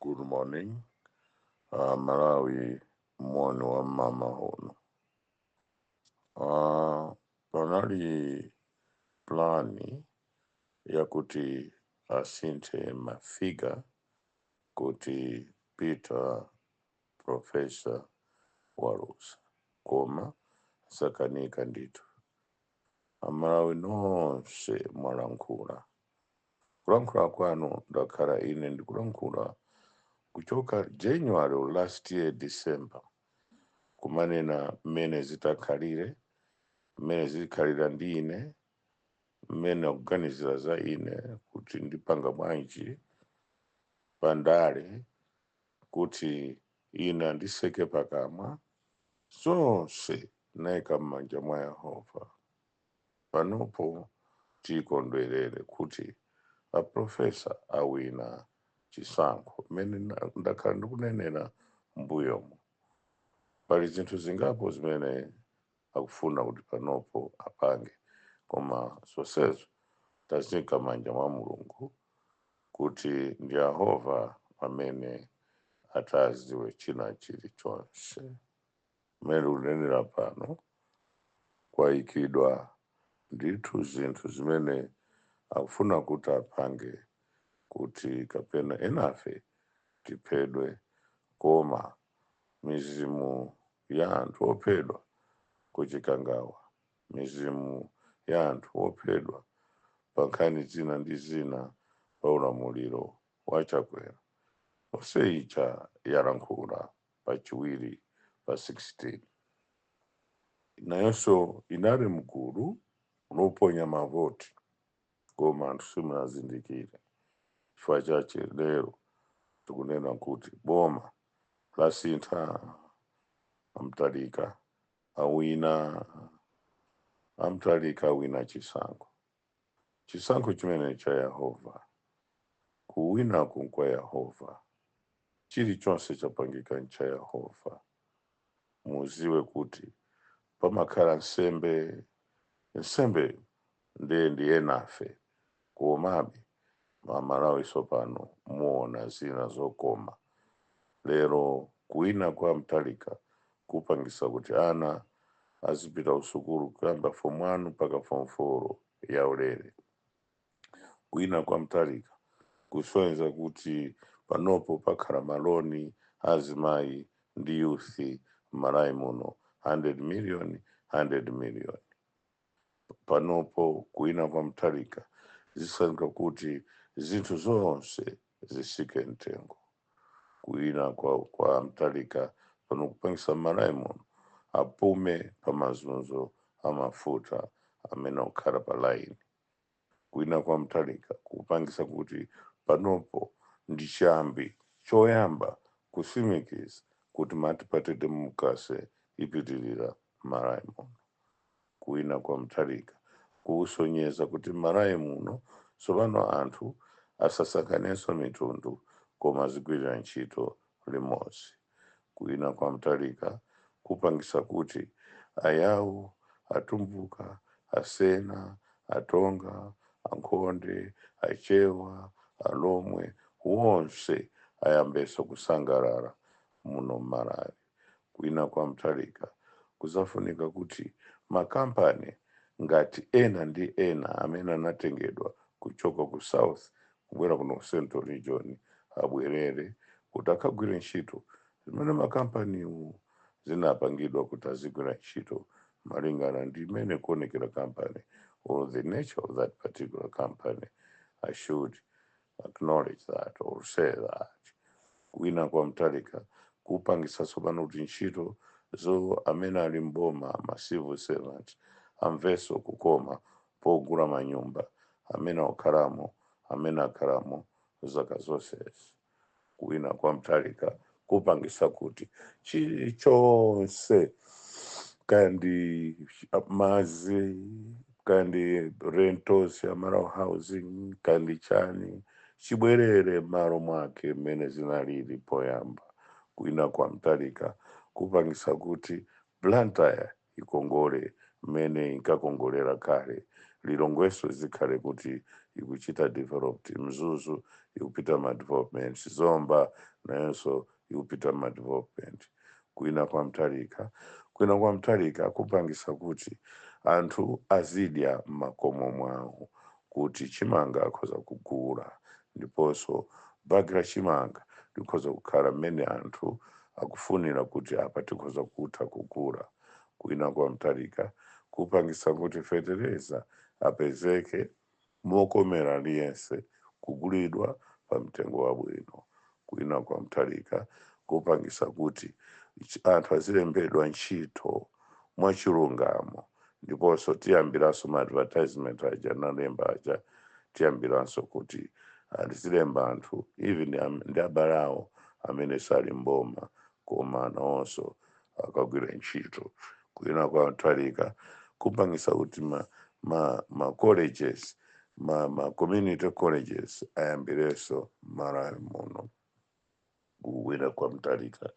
Good morning. Malawi moni wa mama huno. Panali plani ya kuti asinte mafiga kuti Peter Profesa Walusa koma sakanika nditu. Amalawi nonse mwalankhula. Kulankhula kwanu ndakhala ine ndikulankhula kuchoka January last year December kumanena mmene zitakhalire, mmene zikhalira ndi ine, mmene akuganizira za ine kuti ndipanga bwanji pandale kuti ine andiseke pakamwa zonse nayika m'manja mwa Yehova. Panopo tikondwerere kuti aprofesa awina chisankho mmene ndakhala ndikunenera mbuyomo. Pali zinthu zingapo zimene akufuna kuti panopo apange, koma zonsezo tazika manja mwa Mulungu kuti ndi Yehova amene ataziwe china chilichonse. Mmene unenera pano kwayikidwa ndithu zinthu zimene akufuna kuti apange kuti kapena enafe tiphedwe, koma mizimu ya anthu ophedwa kuchikangawa, mizimu ya anthu ophedwa pa nkhani zina ndi zina pa ulamuliro wa Chakwera. Onse icha yalankhula pachiwiri pa 16. Nayonso inali mgulu unoponya mavoti koma anthu simunazindikire. Chifukwa chache lero tikunena kuti boma lasintha Amtalika awina chisankho. Chisankho chimene cha Yehova, kuwina kwa Yehova, chilichonse chapangika cha Yehova. Muziwe kuti pamakhala nsembe ndi enafe, komabe Malawi sopano muona zina zokoma. Lero kuwina kwa Mtalika kupangisa kuti ana azipita usukulu kuyamba form 1 mpaka form 4 ya ulere. Kuwina kwa Mtalika kusonyeza kuti panopo pakhala maloni azimayi ndi youth Malawi muno 100 million. Panopo kuwina kwa Mtalika zisanika kuti zinthu zonse zisike mtengo. Kuwina kwa Mtalika pano kupangisa Malawi muno apume pa mazunzo amafuta amene okhala pa line. Kuwina kwa Mtalika kupangisa kuti panopo ndi chiyambi choyamba kusimikiza kuti multi-party democracy ipitirira Malawi muno. Kuwina kwa Mtalika kusonyeza kuti Malawi muno sopano anthu asasakanenso mitundu koma zigwirira ntchito limodzi. Kuwina kwa Mtalika kupangisa kuti ayawu, atumbuka, asena, atonga, ankhonde, achewa, alomwe, wonse ayambeso kusangalala muno Malawi. Kuwina kwa Mtalika kuzafunika kuti makampani ngati ena ndi ena amene anatengedwa kuchoka ku South kubwera kuno Central Region abwerere kuti akagwire ntchito zimene makampaniwo zinapangidwa kuti azigwira ntchito malingana ndi imene kuonekera company or the nature of that particular company. I should acknowledge that or say that. Kuwina kwa Mtalika kupangisa sopano kuti ntchito zo amene ali mboma ma civil servant amveso kukoma pogula manyumba amene akhalamo zaka zonsezi. Kuwina kwa Mtalika kupangisa kuti chilichonse kandi mazi, kandi rentals ya Malawi housing, kandi chani chibwerere malo mwake mmene zinalili poyamba. Kuwina kwa Mtalika kupangisa kuti Blantyre ikongole mmene inkakongolera kale, Lilongweso zikhale kuti ikuchita developed, Mzuzu ikupita ma-development Zomba nayonso ikupita ma-development. Kuina kwa Mtalika kupangisa kuti anthu azidya m'makomo mwawo kuti chimanga akhoza kugula ndiponso bagi la chimanga likhoza kukhala mmene anthu akufunira kuti apa tikhoza kutha kugula. Kuina kwa Mtalika kupangisa kuti fetereza apezeke mokomera aliyense kugulidwa pa mtengo wabwino. Kuina kwa Mtalika kupangisa kuti anthu azilembedwa ntchito mwachilungamo ndiponso tiyambiranso ma-advertisement aja nalemba aja tiyambiranso kuti tizilemba anthu even ndi abale awo amene sali mboma koma nawonso akagwira ntchito. Kuina kwa Mtalika kupangisa kuti ma colleges ma community colleges ayambirenso Malawi muno. Kuina kwa Mtalika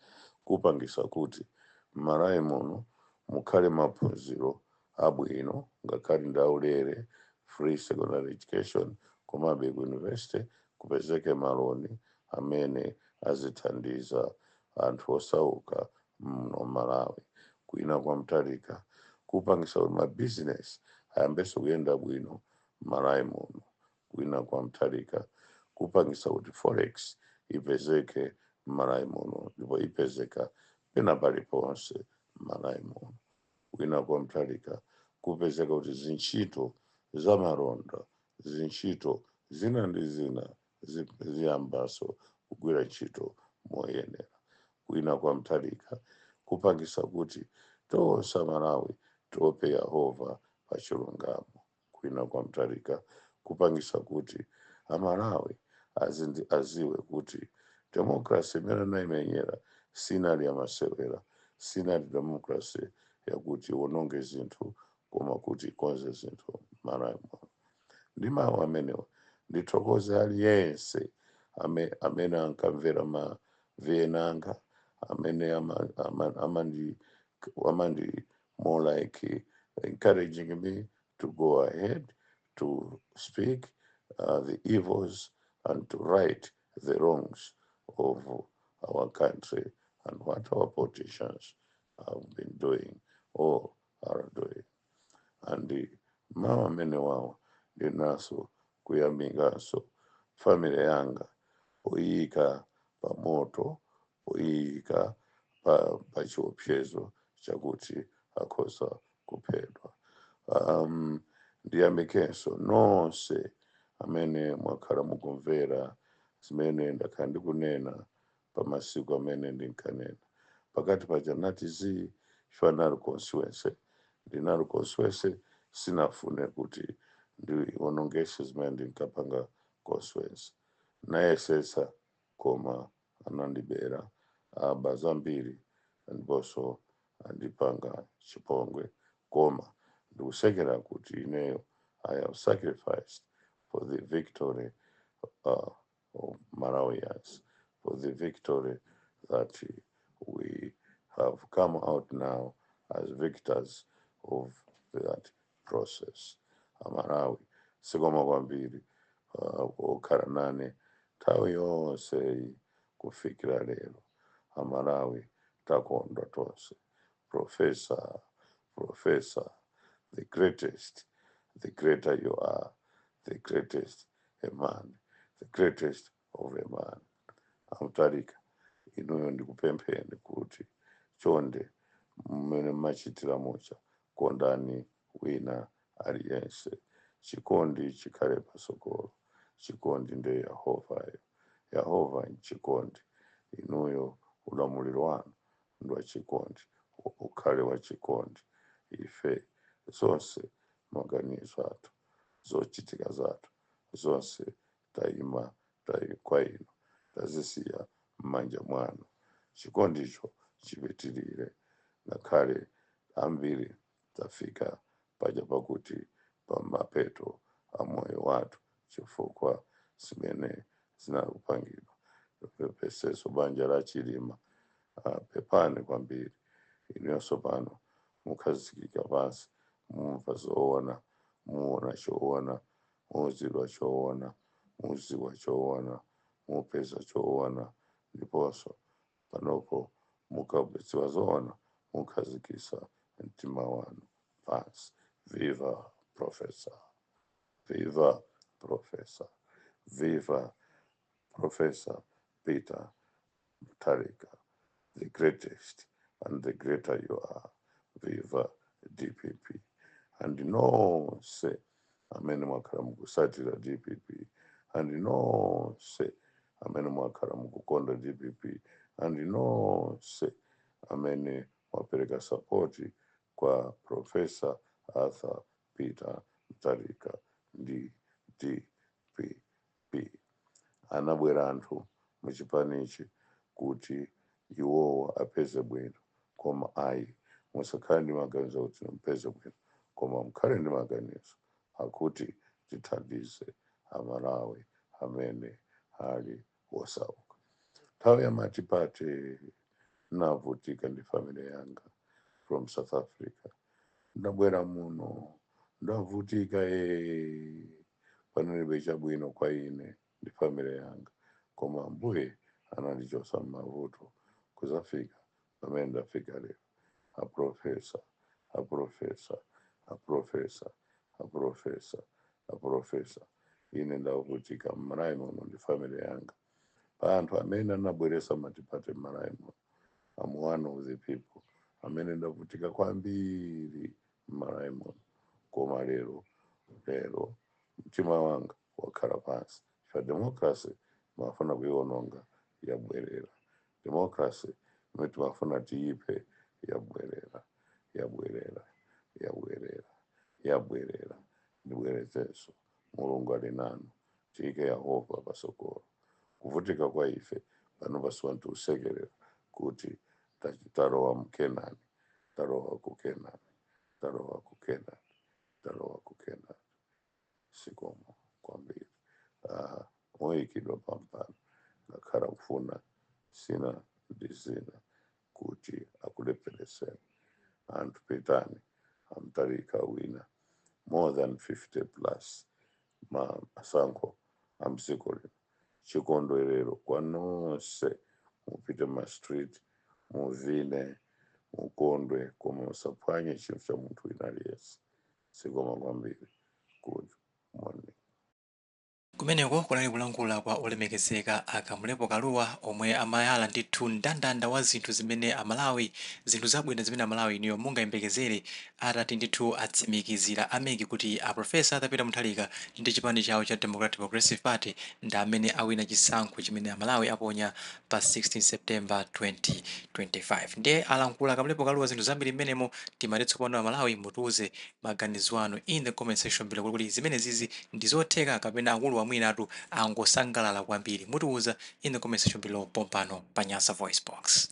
kupangisa kuti Malawi muno mukhale maphunziro abwino ngakhale ndaulere free secondary education komabe ku university kupezeke maloni amene azithandiza anthu osauka muno Malawi. Kuina kwa Mtalika kupangisa kuti mabusiness ayambenso kuyenda bwino Malawi muno. Kuina kwa Mtalika kupangisa kuti forex ipezeke Malawi muno ndipo ipezeka pena paliponse Malawi muno. Kuina kwa Mtalika kupezeka kuti zintchito za malonda zintchito zina ndi zina ziyambanso kugwira ntchito moyenera. Kuina kwa Mtalika kupangisa kuti tonse Amalawi tiope Yehova pachilungamo. Kuina kwa Mtalika kupangisa kuti Amalawi aziwe kuti democracy imene anayimenyera sinali yamasewera, sinali democracy yakuti wononge zinthu koma kuti ikonze zinthu Malawi muno. Ndi mawu amenewa ndithokoze aliyense amene ankamvera mavenanga amene amandi more like encouraging me to go ahead to speak the evils and to right the wrongs of our country and what our politicians have been doing or are doing. And mawu amene wawo ndinaso kuyamikaso family yanga poyika pa moto poyika pa chiopsezo chakuti akhoza kuphedwa. Ndiyamikenso nonse amene mwakhala mukumvera zimene ndakhala ndikunena pa masiku amene ndinkanena pakati pa Janati Z Shwanari constituency ndinali constituency sinafune kuti ndiwonongese zimene ndinkapanga constituency nayesesa koma anandibera aba zambiri ndiponso andipanga chipongwe koma ndikusekera kuti ineyo I have sacrificed for the victory of Malawians, for the victory that we have come out now as victors of that process. Amalawi sikoma kwambiri okhala nane nthawi yonse kufikira lero. Amalawi takondwa tonse. Professor, the greatest, the greater you are, the greatest a man, the greatest of a man. Amtalika inuyo ndikupempheni kuti chonde mmene machitira mucha kondani wina aliyense. Chikondi chikhale pasogolo. Chikondi nde Yehovayo. Yehova nchikondi. Inuyo ulamuliro wanu ndwa chikondi. Ukhale wa chikondi. Ife zonse maganizo athu zochitika zathu zonse tayima kwa inu tazisiya m'manja mwanu. Chikondicho chipitirire ngakhale ambiri tafika paja pakuti pamapeto a moyo wathu chifukwa zimene zinakupangidwa. Pepeseso banja la Chilima pepani kwambiri inuyonso pano mukhazikika pansi mumva zoona muona choona muzidwa choona muziwa choona mupeza choona ndiponso panopo mukadziwa zoona mukhazikitsa mtima wanu pansi. Viva Professor! Viva Professor! Viva Professor Peter Mutharika, the greatest, and the greater you are. Viva DPP. And nonse amene mwakhala mukusatira DPP, and nonse amene mwakhala mukukonda DPP, and nonse amene mwapereka sapoti kwa Professor Arthur Peter Mutharika ndi DPP. Anabwera anthu muchipanichi kuti iwowo apeze bwino, koma ayi musakhale ndi maganizo kuti mupeze bwino, koma mukhale ndi maganizo akuti tithandize amalawi amene ali osauka. Nthawi ya matipati navutika ndi familia yanga from South Africa. Ndabwera muno ndavutika panalibe chabwino kwa ine ndi familia yanga, koma Ambuye anandichotsa m'mavuto kuzafika pamene ndafika lero. Aprofesa ine ndavutika m'malawi muno ndi familia yanga. Pa anthu amene anabweretsa matipati m'malawi muno, I'm one of the people amene ndavutika kwambiri m'malawi muno, koma lero mtima wanga wakhala pansi. Fa democracy mafuna kuiwononga yabwerera. Democracy imene timafuna tiyipe yabwerera. Ndibwerezenso. Mulungu ali nanu. Tiyike Yehova pasogolo. Kuvutika kwa ife pano pasuwa ntiusekerera kuti tarowa mkenani, tarowa kukenani. Sikomo kwambiri. Moyikidwa pampano ngakhala kufuna sina ndi zina kuti akulephereseni. Anthu pitani Mutharika wina more than 50 plus masankho amdziko lino. Chikondwerero kwa nonse, mupite ma street, muvine, mukondwe, koma musaphwanye chinthu cha munthu wina aliyense. Sikomo kwambiri. Good morning. Kumeneko kunali kulankhula kwa olemekezeka Kamulepo Kaluwa, omwe amayala ndithu mndandanda wa zinthu zimene amalawi, zinthu zabwino zimene amalawi niyo mungayembekezere atati ndithu atsimikizira ameki kuti Professor Arthur Peter Mutharika ndi chipani chawo cha Democratic Progressive Party ndi amene awina chisankho chimene amalawi aponya pa 16 September 2025. Ndiye alankhula Kamulepo Kaluwa zinthu zambiri mmenemo. Timati tsopano amalawi mutuze maganizo anu in the comment section below kuti zimene zizi ndizotheka kapena akulu amwinatu angosangalala kwambiri. Mutiuza in the comment section below pompano pa Nyasa Voice Box.